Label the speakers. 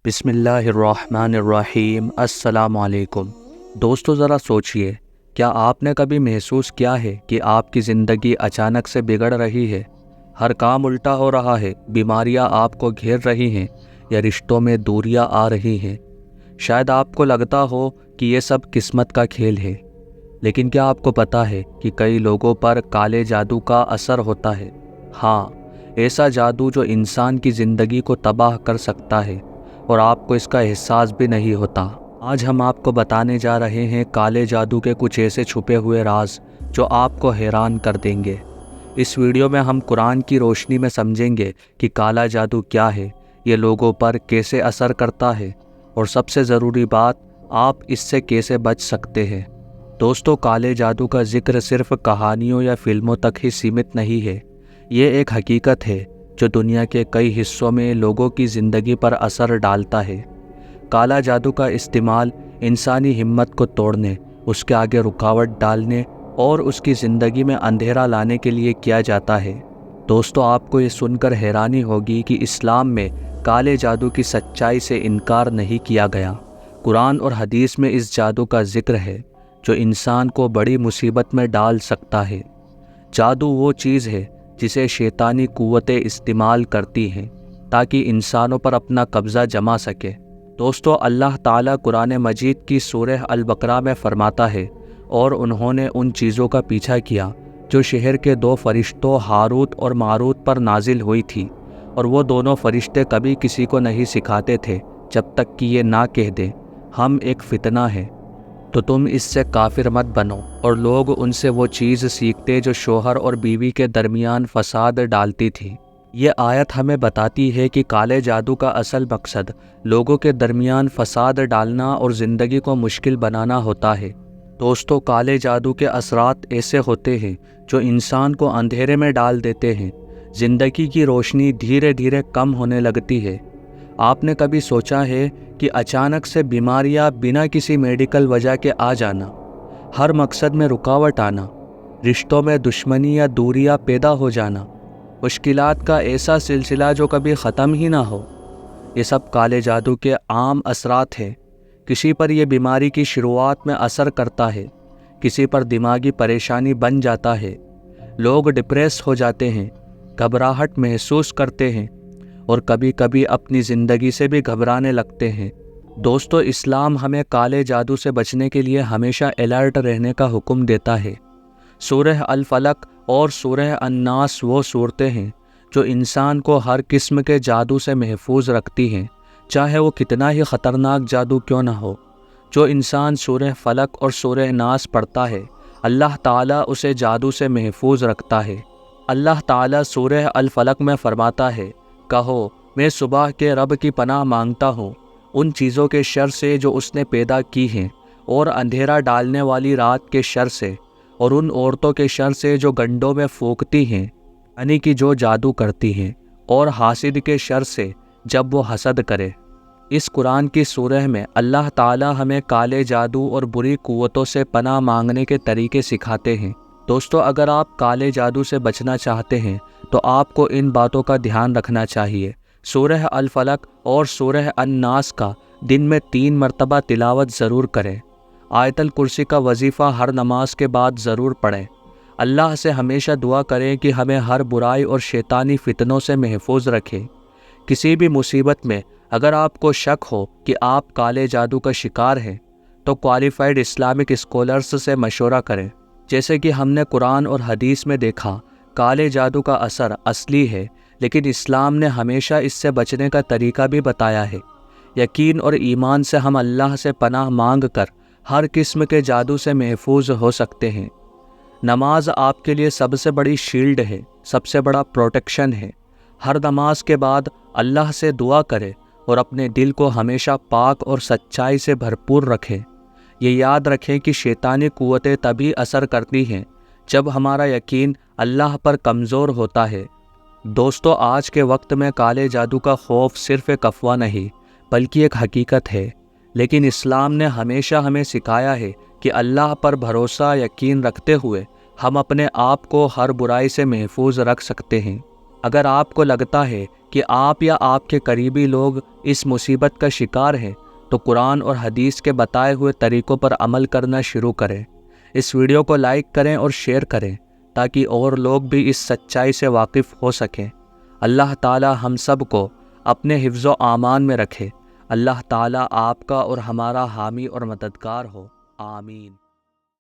Speaker 1: بسم اللہ الرحمن الرحیم۔ السلام علیکم دوستو، ذرا سوچئے، کیا آپ نے کبھی محسوس کیا ہے کہ آپ کی زندگی اچانک سے بگڑ رہی ہے؟ ہر کام الٹا ہو رہا ہے، بیماریاں آپ کو گھیر رہی ہیں یا رشتوں میں دوریاں آ رہی ہیں۔ شاید آپ کو لگتا ہو کہ یہ سب قسمت کا کھیل ہے، لیکن کیا آپ کو پتہ ہے کہ کئی لوگوں پر کالے جادو کا اثر ہوتا ہے؟ ہاں، ایسا جادو جو انسان کی زندگی کو تباہ کر سکتا ہے اور آپ کو اس کا احساس بھی نہیں ہوتا۔ آج ہم آپ کو بتانے جا رہے ہیں کالے جادو کے کچھ ایسے چھپے ہوئے راز جو آپ کو حیران کر دیں گے۔ اس ویڈیو میں ہم قرآن کی روشنی میں سمجھیں گے کہ کالا جادو کیا ہے، یہ لوگوں پر کیسے اثر کرتا ہے، اور سب سے ضروری بات، آپ اس سے کیسے بچ سکتے ہیں۔ دوستو، کالے جادو کا ذکر صرف کہانیوں یا فلموں تک ہی سیمت نہیں ہے، یہ ایک حقیقت ہے جو دنیا کے کئی حصوں میں لوگوں کی زندگی پر اثر ڈالتا ہے۔ کالا جادو کا استعمال انسانی ہمت کو توڑنے، اس کے آگے رکاوٹ ڈالنے اور اس کی زندگی میں اندھیرا لانے کے لیے کیا جاتا ہے۔ دوستو، آپ کو یہ سن کر حیرانی ہوگی کہ اسلام میں کالے جادو کی سچائی سے انکار نہیں کیا گیا۔ قرآن اور حدیث میں اس جادو کا ذکر ہے جو انسان کو بڑی مصیبت میں ڈال سکتا ہے۔ جادو وہ چیز ہے جسے شیطانی قوتیں استعمال کرتی ہیں تاکہ انسانوں پر اپنا قبضہ جما سکے۔ دوستو، اللہ تعالیٰ قرآن مجید کی سورہ البقرہ میں فرماتا ہے، اور انہوں نے ان چیزوں کا پیچھا کیا جو شہر کے دو فرشتوں ہاروت اور ماروت پر نازل ہوئی تھی، اور وہ دونوں فرشتے کبھی کسی کو نہیں سکھاتے تھے جب تک کہ یہ نہ کہہ دیں ہم ایک فتنہ ہے، تو تم اس سے کافر مت بنو۔ اور لوگ ان سے وہ چیز سیکھتے جو شوہر اور بیوی کے درمیان فساد ڈالتی تھی۔ یہ آیت ہمیں بتاتی ہے کہ کالے جادو کا اصل مقصد لوگوں کے درمیان فساد ڈالنا اور زندگی کو مشکل بنانا ہوتا ہے۔ دوستو، کالے جادو کے اثرات ایسے ہوتے ہیں جو انسان کو اندھیرے میں ڈال دیتے ہیں۔ زندگی کی روشنی دھیرے دھیرے کم ہونے لگتی ہے۔ آپ نے کبھی سوچا ہے کہ اچانک سے بیماریاں بنا کسی میڈیکل وجہ کے آ جانا، ہر مقصد میں رکاوٹ آنا، رشتوں میں دشمنی یا دوریاں پیدا ہو جانا، مشکلات کا ایسا سلسلہ جو کبھی ختم ہی نہ ہو؟ یہ سب کالے جادو کے عام اثرات ہیں۔ کسی پر یہ بیماری کی شروعات میں اثر کرتا ہے، کسی پر دماغی پریشانی بن جاتا ہے، لوگ ڈپریس ہو جاتے ہیں، گھبراہٹ محسوس کرتے ہیں، اور کبھی کبھی اپنی زندگی سے بھی گھبرانے لگتے ہیں۔ دوستو، اسلام ہمیں کالے جادو سے بچنے کے لیے ہمیشہ الرٹ رہنے کا حکم دیتا ہے۔ سورہ الفلق اور سورہ الناس وہ صورتیں ہیں جو انسان کو ہر قسم کے جادو سے محفوظ رکھتی ہیں، چاہے وہ کتنا ہی خطرناک جادو کیوں نہ ہو۔ جو انسان سورہ فلق اور سورہ ناس پڑھتا ہے، اللہ تعالیٰ اسے جادو سے محفوظ رکھتا ہے۔ اللہ تعالیٰ سورہ الفلق میں فرماتا ہے، کہو میں صبح کے رب کی پناہ مانگتا ہوں ان چیزوں کے شر سے جو اس نے پیدا کی ہیں، اور اندھیرا ڈالنے والی رات کے شر سے، اور ان عورتوں کے شر سے جو گنڈوں میں پھونکتی ہیں، یعنی کہ جو جادو کرتی ہیں، اور حاسد کے شر سے جب وہ حسد کرے۔ اس قرآن کی سورہ میں اللہ تعالیٰ ہمیں کالے جادو اور بری قوتوں سے پناہ مانگنے کے طریقے سکھاتے ہیں۔ دوستو، اگر آپ کالے جادو سے بچنا چاہتے ہیں تو آپ کو ان باتوں کا دھیان رکھنا چاہیے۔ سورہ الفلق اور سورہ الناس کا دن میں 3 مرتبہ تلاوت ضرور کریں۔ آیت الکرسی کا وظیفہ ہر نماز کے بعد ضرور پڑھیں۔ اللہ سے ہمیشہ دعا کریں کہ ہمیں ہر برائی اور شیطانی فتنوں سے محفوظ رکھے۔ کسی بھی مصیبت میں اگر آپ کو شک ہو کہ آپ کالے جادو کا شکار ہیں تو کوالیفائڈ اسلامک اسکالرز سے مشورہ کریں۔ جیسے کہ ہم نے قرآن اور حدیث میں دیکھا، کالے جادو کا اثر اصلی ہے، لیکن اسلام نے ہمیشہ اس سے بچنے کا طریقہ بھی بتایا ہے۔ یقین اور ایمان سے ہم اللہ سے پناہ مانگ کر ہر قسم کے جادو سے محفوظ ہو سکتے ہیں۔ نماز آپ کے لیے سب سے بڑی شیلڈ ہے، سب سے بڑا پروٹیکشن ہے۔ ہر نماز کے بعد اللہ سے دعا کرے اور اپنے دل کو ہمیشہ پاک اور سچائی سے بھرپور رکھیں۔ یہ یاد رکھیں کہ شیطانی قوتیں تبھی اثر کرتی ہیں جب ہمارا یقین اللہ پر کمزور ہوتا ہے۔ دوستو، آج کے وقت میں کالے جادو کا خوف صرف ایک افواہ نہیں بلکہ ایک حقیقت ہے، لیکن اسلام نے ہمیشہ ہمیں سکھایا ہے کہ اللہ پر بھروسہ یقین رکھتے ہوئے ہم اپنے آپ کو ہر برائی سے محفوظ رکھ سکتے ہیں۔ اگر آپ کو لگتا ہے کہ آپ یا آپ کے قریبی لوگ اس مصیبت کا شکار ہیں تو قرآن اور حدیث کے بتائے ہوئے طریقوں پر عمل کرنا شروع کریں۔ اس ویڈیو کو لائک کریں اور شیئر کریں تاکہ اور لوگ بھی اس سچائی سے واقف ہو سکیں۔ اللہ تعالی ہم سب کو اپنے حفظ و امان میں رکھے۔ اللہ تعالی آپ کا اور ہمارا حامی اور مددگار ہو، آمین۔